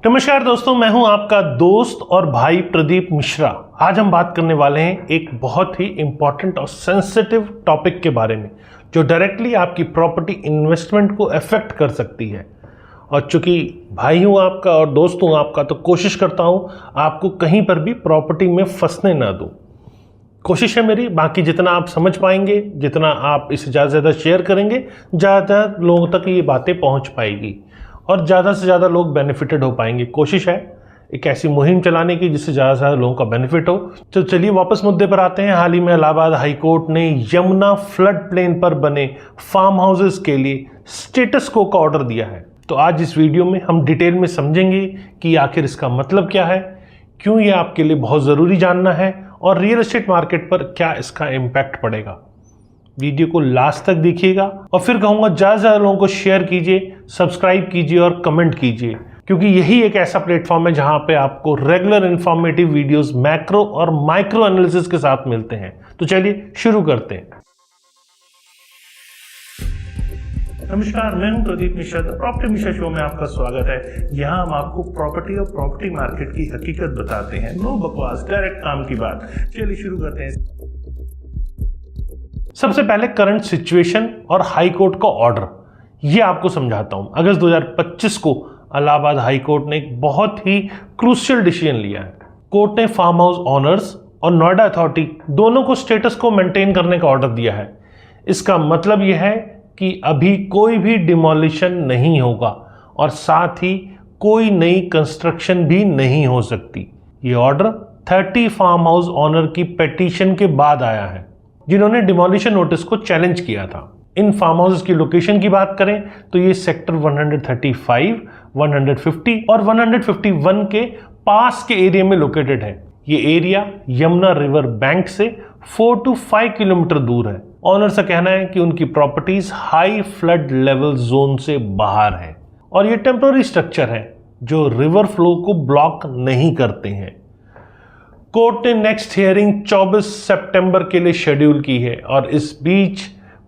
नमस्कार दोस्तों, मैं हूं आपका दोस्त और भाई प्रदीप मिश्रा। आज हम बात करने वाले हैं एक बहुत ही इंपॉर्टेंट और सेंसिटिव टॉपिक के बारे में जो डायरेक्टली आपकी प्रॉपर्टी इन्वेस्टमेंट को अफेक्ट कर सकती है। और चूंकि भाई हूं आपका और दोस्त हूं आपका, तो कोशिश करता हूं आपको कहीं पर भी प्रॉपर्टी में फंसने ना दूं। कोशिश है मेरी, बाकी जितना आप समझ पाएंगे, जितना आप इसे ज़्यादा से ज़्यादा शेयर करेंगे, ज़्यादा लोगों तक ये बातें पहुंच पाएगी और ज़्यादा से ज़्यादा लोग बेनिफिटेड हो पाएंगे। कोशिश है एक ऐसी मुहिम चलाने की जिससे ज़्यादा से ज़्यादा लोगों का बेनिफिट हो। तो चलिए वापस मुद्दे पर आते हैं। हाल ही में इलाहाबाद हाई कोर्ट ने यमुना फ्लड प्लेन पर बने फार्म हाउसेस के लिए स्टेटस को का ऑर्डर दिया है। तो आज इस वीडियो में हम डिटेल में समझेंगे कि आखिर इसका मतलब क्या है, क्यों ये आपके लिए बहुत ज़रूरी जानना है और रियल एस्टेट मार्केट पर क्या इसका इम्पैक्ट पड़ेगा। वीडियो को लास्ट तक देखिएगा और फिर कहूँगा ज़्यादा से ज़्यादा लोगों को शेयर कीजिए, सब्सक्राइब कीजिए और कमेंट कीजिए, क्योंकि यही एक ऐसा प्लेटफॉर्म है जहां पे आपको रेगुलर इंफॉर्मेटिव वीडियोस मैक्रो और माइक्रो एनालिसिस के साथ मिलते हैं। तो चलिए शुरू करते हैं। नमस्कार, मैं हूं प्रदीप मिश्रा। प्रॉपर्टी मिश्रा शो में आपका स्वागत है। यहां हम आपको प्रॉपर्टी और प्रॉपर्टी मार्केट की हकीकत बताते हैं। नो बकवास, डायरेक्ट काम की बात। चलिए शुरू करते हैं। सबसे पहले करंट सिचुएशन और हाई कोर्ट का ऑर्डर ये आपको समझाता हूं। अगस्त 2025 को इलाहाबाद हाई कोर्ट ने एक बहुत ही क्रूशियल डिसीजन लिया है। कोर्ट ने फार्म हाउस ओनर्स और नोएडा अथॉरिटी दोनों को स्टेटस को मेंटेन करने का ऑर्डर दिया है। इसका मतलब यह है कि अभी कोई भी डिमोलिशन नहीं होगा और साथ ही कोई नई कंस्ट्रक्शन भी नहीं हो सकती। ये ऑर्डर 30 फार्म हाउस ओनर की पिटीशन के बाद आया है जिन्होंने डिमोलिशन नोटिस को चैलेंज किया था। इन फार्म हाउसेस की लोकेशन की बात करें तो ये सेक्टर 135, 150 और 151 के पास के एरिया में लोकेटेड है। ये एरिया यमुना रिवर बैंक से 4 to 5 किलोमीटर दूर है। ऑनर का कहना है कि उनकी properties high flood level zone से बाहर है और ये टेम्पररी स्ट्रक्चर है जो रिवर फ्लो को ब्लॉक नहीं करते हैं। कोर्ट ने नेक्स्ट हियरिंग 24 सितंबर के लिए शेड्यूल की है और इस बीच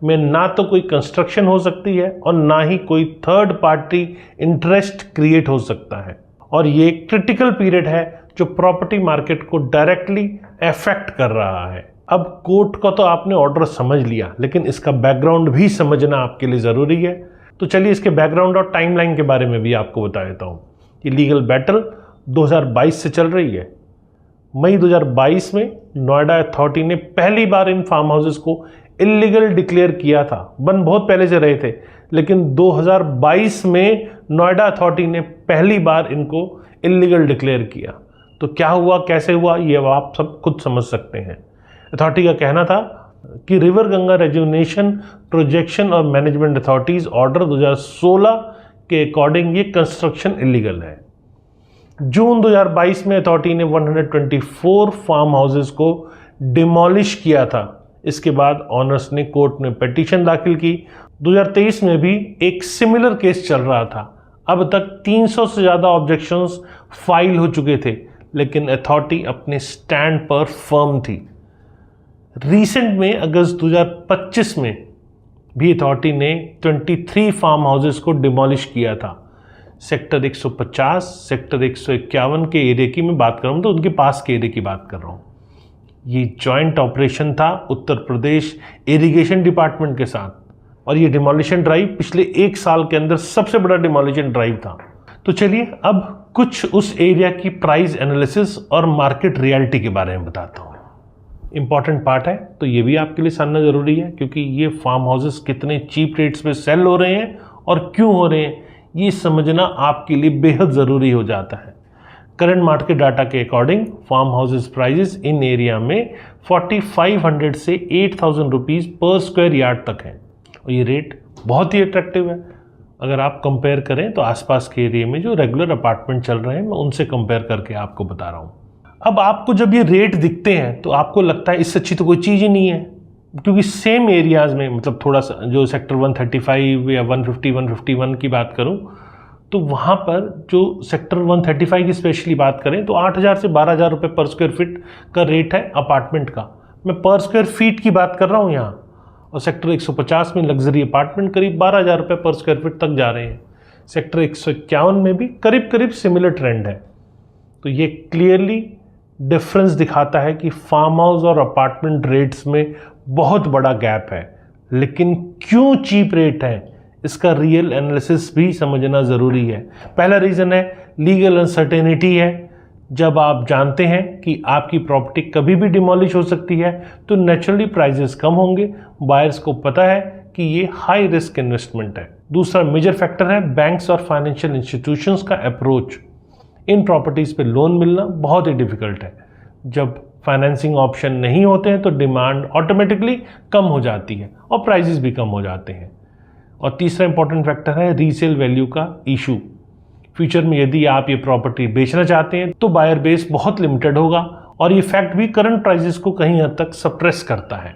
में ना तो कोई कंस्ट्रक्शन हो सकती है और ना ही कोई थर्ड पार्टी इंटरेस्ट क्रिएट हो सकता है। और ये क्रिटिकल पीरियड है जो प्रॉपर्टी मार्केट को डायरेक्टली अफेक्ट कर रहा है। अब कोर्ट का तो आपने ऑर्डर समझ लिया, लेकिन इसका बैकग्राउंड भी समझना आपके लिए ज़रूरी है। तो चलिए इसके बैकग्राउंड और टाइमलाइन के बारे में भी आपको बता देता हूँ। ये लीगल बैटल 2022 से चल रही है। मई 2022 में नोएडा अथॉरिटी ने पहली बार इन फार्म हाउसेस को इलीगल डिक्लेयर किया था। बन बहुत पहले से रहे थे, लेकिन 2022 में नोएडा अथॉरिटी ने पहली बार इनको इलीगल डिक्लेयर किया। तो क्या हुआ, कैसे हुआ, ये आप सब खुद समझ सकते हैं। अथॉरिटी का कहना था कि रिवर गंगा रेजुनेशन प्रोजेक्शन और मैनेजमेंट अथॉरिटीज ऑर्डर 2016 के अकॉर्डिंग ये कंस्ट्रक्शन इलीगल है। जून 2022 में अथॉरिटी ने 124 फार्म हाउसेस को डिमोलिश किया था। इसके बाद ऑनर्स ने कोर्ट में पिटीशन दाखिल की। 2023 में भी एक सिमिलर केस चल रहा था। अब तक 300 से ज़्यादा ऑब्जेक्शंस फाइल हो चुके थे, लेकिन अथॉरिटी अपने स्टैंड पर फर्म थी। रिसेंट में अगस्त 2025 में भी अथॉरिटी ने 23 फार्म हाउसेस को डिमोलिश किया था। सेक्टर 150, सेक्टर 151 के एरिया की मैं बात कर रहा हूँ, तो उनके पास के एरिया की बात कर रहा हूँ। ये जॉइंट ऑपरेशन था उत्तर प्रदेश इरिगेशन डिपार्टमेंट के साथ और ये डिमोलिशन ड्राइव पिछले 1 साल के अंदर सबसे बड़ा डिमोलिशन ड्राइव था। तो चलिए अब कुछ उस एरिया की प्राइस एनालिसिस और मार्केट रियलिटी के बारे में बताता हूँ। इंपॉर्टेंट पार्ट है, तो ये भी आपके लिए जानना ज़रूरी है, क्योंकि ये फार्म हाउसेस कितने चीप रेट्स पे सेल हो रहे हैं और क्यों हो रहे हैं, ये समझना आपके लिए बेहद ज़रूरी हो जाता है। करंट मार्केट डाटा के अकॉर्डिंग फार्म हाउसेस प्राइजेस इन एरिया में 4500 से 8000 रुपीज़ पर स्क्वायर यार्ड तक है और ये रेट बहुत ही अट्रैक्टिव है। अगर आप कंपेयर करें तो आसपास के एरिया में जो रेगुलर अपार्टमेंट चल रहे हैं, मैं उनसे कंपेयर करके आपको बता रहा हूँ। अब आपको जब ये रेट दिखते हैं तो आपको लगता है इससे अच्छी तो कोई चीज़ ही नहीं है, क्योंकि सेम एरियाज़ में, मतलब थोड़ा सा जो सेक्टर 135 या 150, 151 की बात करूं, तो वहाँ पर जो सेक्टर 135 की स्पेशली बात करें तो 8000 से 12000 रुपये पर स्क्वायर फीट का रेट है अपार्टमेंट का। मैं पर स्क्वायर फीट की बात कर रहा हूँ यहाँ। और सेक्टर 150 में लग्जरी अपार्टमेंट करीब 12000 रुपये पर स्क्वायर फीट तक जा रहे हैं। सेक्टर 151 में भी करीब करीब सिमिलर ट्रेंड है। तो ये क्लियरली डिफरेंस दिखाता है कि फार्म हाउस और अपार्टमेंट रेट्स में बहुत बड़ा गैप है। लेकिन क्यों चीप रेट है, इसका रियल एनालिसिस भी समझना ज़रूरी है। पहला रीज़न है लीगल अनसर्टेनिटी है। जब आप जानते हैं कि आपकी प्रॉपर्टी कभी भी डिमोलिश हो सकती है तो नेचुरली प्राइजेस कम होंगे। बायर्स को पता है कि ये हाई रिस्क इन्वेस्टमेंट है। दूसरा मेजर फैक्टर है बैंक्स और फाइनेंशियल इंस्टीट्यूशंस का अप्रोच। इन प्रॉपर्टीज़ पे लोन मिलना बहुत ही डिफ़िकल्ट है। जब फाइनेंसिंग ऑप्शन नहीं होते हैं तो डिमांड ऑटोमेटिकली कम हो जाती है और प्राइजेस भी कम हो जाते हैं। और तीसरा इंपॉर्टेंट फैक्टर है रीसेल वैल्यू का इशू। फ्यूचर में यदि आप ये प्रॉपर्टी बेचना चाहते हैं तो बायर बेस बहुत लिमिटेड होगा और ये फैक्ट भी करंट प्राइजेस को कहीं हद तक सप्रेस करता है।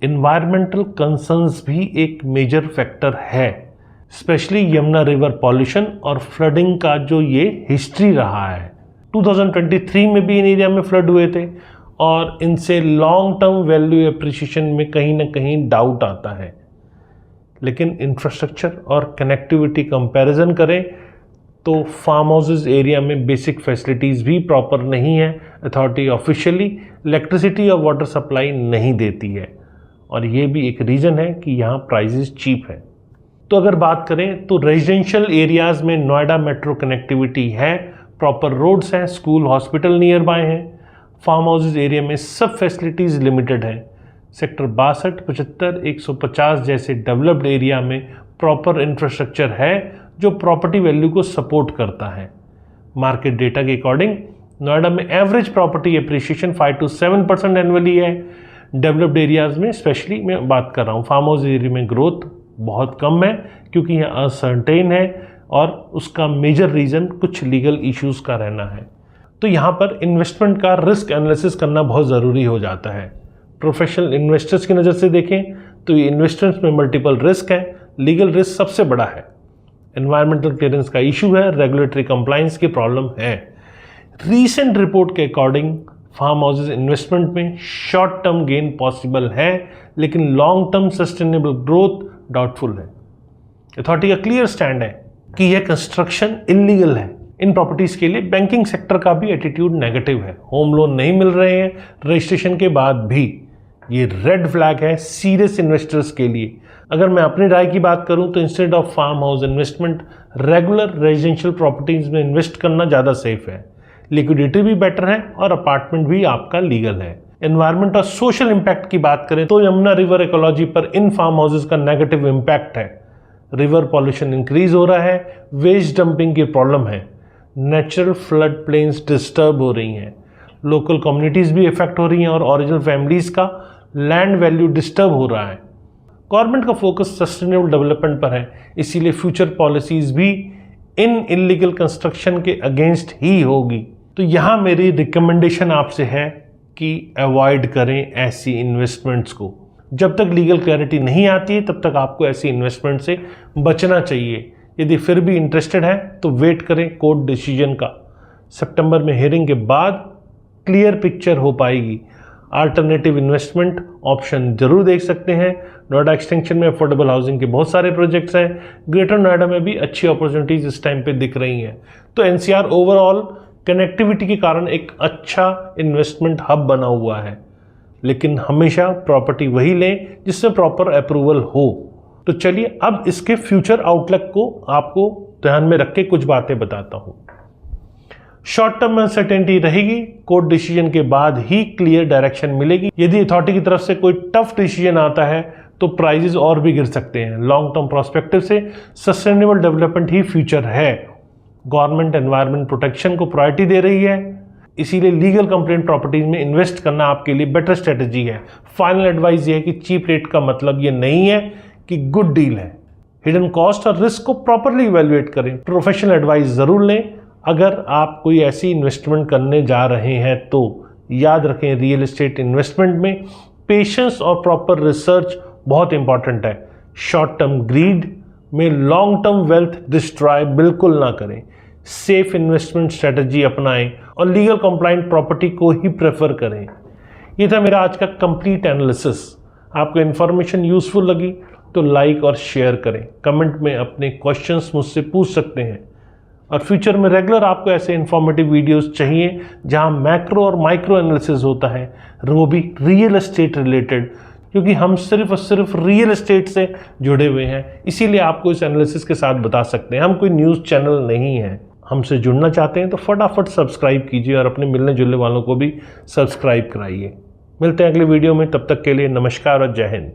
इन्वायरमेंटल कंसर्न्स भी एक मेजर फैक्टर है, स्पेशली यमुना रिवर पॉल्यूशन और फ्लडिंग का जो ये हिस्ट्री रहा है। 2023 में भी इन एरिया में फ्लड हुए थे और इनसे लॉन्ग टर्म वैल्यू एप्रिसिएशन में कहीं ना कहीं डाउट आता है। लेकिन इंफ्रास्ट्रक्चर और कनेक्टिविटी कंपैरिजन करें तो फार्म हाउसेज एरिया में बेसिक फैसिलिटीज़ भी प्रॉपर नहीं है। अथॉरिटी ऑफिशियली इलेक्ट्रिसिटी और वाटर सप्लाई नहीं देती है और ये भी एक रीज़न है कि यहाँ प्राइजेस चीप है। तो अगर बात करें तो रेजिडेंशियल एरियाज़ में नोएडा मेट्रो कनेक्टिविटी है, प्रॉपर रोड्स हैं, स्कूल हॉस्पिटल नियर बाय हैं। फार्म हाउसेज एरिया में सब फैसिलिटीज़ लिमिटेड हैं। सेक्टर 62, 75, 150 जैसे डेवलप्ड एरिया में प्रॉपर इंफ्रास्ट्रक्चर है जो प्रॉपर्टी वैल्यू को सपोर्ट करता है। मार्केट डेटा के अकॉर्डिंग नोएडा में average property appreciation 5 to 7% annually है। डेवलप्ड एरियाज़ में स्पेशली मैं बात कर रहा हूँ, फार्म हाउस एरिया में ग्रोथ बहुत कम है क्योंकि यह अनसर्टेन है और उसका मेजर रीज़न कुछ लीगल इश्यूज़ का रहना है। तो यहाँ पर इन्वेस्टमेंट का रिस्क एनालिसिस करना बहुत ज़रूरी हो जाता है। प्रोफेशनल इन्वेस्टर्स की नज़र से देखें तो ये इन्वेस्टमेंट्स में मल्टीपल रिस्क है। लीगल रिस्क सबसे बड़ा है, एनवायरमेंटल क्लियरेंस का इशू है, रेगुलेटरी कंप्लायंस की प्रॉब्लम है। रीसेंट रिपोर्ट के अकॉर्डिंग फार्म हाउसेज इन्वेस्टमेंट में शॉर्ट टर्म गेन पॉसिबल है लेकिन long term sustainable growth doubtful है। अथॉरिटी का क्लियर स्टैंड है कि यह कंस्ट्रक्शन इलीगल है। इन प्रॉपर्टीज़ के लिए बैंकिंग सेक्टर का भी एटीट्यूड नेगेटिव है। होम लोन नहीं मिल रहे हैं रजिस्ट्रेशन के बाद भी, ये रेड फ्लैग है सीरियस इन्वेस्टर्स के लिए। अगर मैं अपनी राय की बात करूं तो instead of farm house investment regular residential properties में इन्वेस्ट करना ज़्यादा सेफ है। लिक्विडिटी भी बेटर है और अपार्टमेंट भी आपका लीगल है। एनवायरमेंट और सोशल इम्पैक्ट की बात करें तो यमुना रिवर इकोलॉजी पर इन फार्म हाउसेज का नेगेटिव इम्पैक्ट है। रिवर पॉल्यूशन इंक्रीज हो रहा है, वेस्ट डंपिंग की प्रॉब्लम है, नेचुरल फ्लड प्लेन्स डिस्टर्ब हो रही हैं, लोकल कम्युनिटीज़ भी इफेक्ट हो रही हैं और ओरिजिनल फैमिलीज़ का लैंड वैल्यू डिस्टर्ब हो रहा है। गवर्नमेंट का फोकस सस्टेनेबल डेवलपमेंट पर है, इसीलिए फ्यूचर पॉलिसीज़ भी इन इलीगल कंस्ट्रक्शन के अगेंस्ट ही होगी। तो यहाँ मेरी रिकमेंडेशन आपसे है कि अवॉइड करें ऐसी इन्वेस्टमेंट्स को। जब तक लीगल क्लैरिटी नहीं आती है तब तक आपको ऐसी इन्वेस्टमेंट से बचना चाहिए। यदि फिर भी इंटरेस्टेड है तो वेट करें कोर्ट डिसीजन का। सितंबर में हियरिंग के बाद क्लियर पिक्चर हो पाएगी। अल्टरनेटिव इन्वेस्टमेंट ऑप्शन जरूर देख सकते हैं। नोएडा एक्सटेंशन में अफोर्डेबल हाउसिंग के बहुत सारे प्रोजेक्ट्स हैं। ग्रेटर नोएडा में भी अच्छी अपॉर्चुनिटीज इस टाइम पे दिख रही हैं। तो एनसीआर ओवरऑल कनेक्टिविटी के कारण एक अच्छा इन्वेस्टमेंट हब बना हुआ है, लेकिन हमेशा प्रॉपर्टी वही लें जिसमें प्रॉपर अप्रूवल हो। तो चलिए अब इसके फ्यूचर आउटलुक को आपको ध्यान में रख के कुछ बातें बताता हूं। शॉर्ट टर्म अनसर्टेनिटी रहेगी, कोर्ट डिसीजन के बाद ही क्लियर डायरेक्शन मिलेगी। यदि अथॉरिटी की तरफ से कोई टफ डिसीजन आता है तो प्राइजेस और भी गिर सकते हैं। लॉन्ग टर्म प्रोस्पेक्टिव से सस्टेनेबल डेवलपमेंट ही फ्यूचर है। गवर्नमेंट एनवायरमेंट प्रोटेक्शन को प्रायोरिटी दे रही है, इसीलिए लीगल कंप्लेंट प्रॉपर्टीज में इन्वेस्ट करना आपके लिए बेटर स्ट्रेटजी है। फाइनल एडवाइस ये है कि चीप रेट का मतलब ये नहीं है कि गुड डील है। हिडन कॉस्ट और रिस्क को प्रॉपरली इवैल्यूएट करें। प्रोफेशनल एडवाइस ज़रूर लें अगर आप कोई ऐसी इन्वेस्टमेंट करने जा रहे हैं तो। याद रखें रियल एस्टेट इन्वेस्टमेंट में पेशेंस और प्रॉपर रिसर्च बहुत इंपॉर्टेंट है। शॉर्ट टर्म ग्रीड में लॉन्ग टर्म वेल्थ डिस्ट्रॉय बिल्कुल ना करें। सेफ इन्वेस्टमेंट स्ट्रेटजी अपनाएं और लीगल कंप्लाइंट प्रॉपर्टी को ही प्रेफर करें। ये था मेरा आज का कंप्लीट एनालिसिस। आपको इन्फॉर्मेशन यूजफुल लगी तो लाइक और शेयर करें। कमेंट में अपने क्वेश्चंस मुझसे पूछ सकते हैं। और फ्यूचर में रेगुलर आपको ऐसे इन्फॉर्मेटिव वीडियोस चाहिए जहां मैक्रो और माइक्रो एनालिसिस होता है, वो भी रियल एस्टेट रिलेटेड, क्योंकि हम सिर्फ और सिर्फ रियल एस्टेट से जुड़े हुए हैं, इसीलिए आपको इस एनालिसिस के साथ बता सकते हैं। हम कोई न्यूज़ चैनल नहीं है। हमसे जुड़ना चाहते हैं तो फटाफट सब्सक्राइब कीजिए और अपने मिलने जुलने वालों को भी सब्सक्राइब कराइए। मिलते हैं अगले वीडियो में, तब तक के लिए नमस्कार और जय हिंद।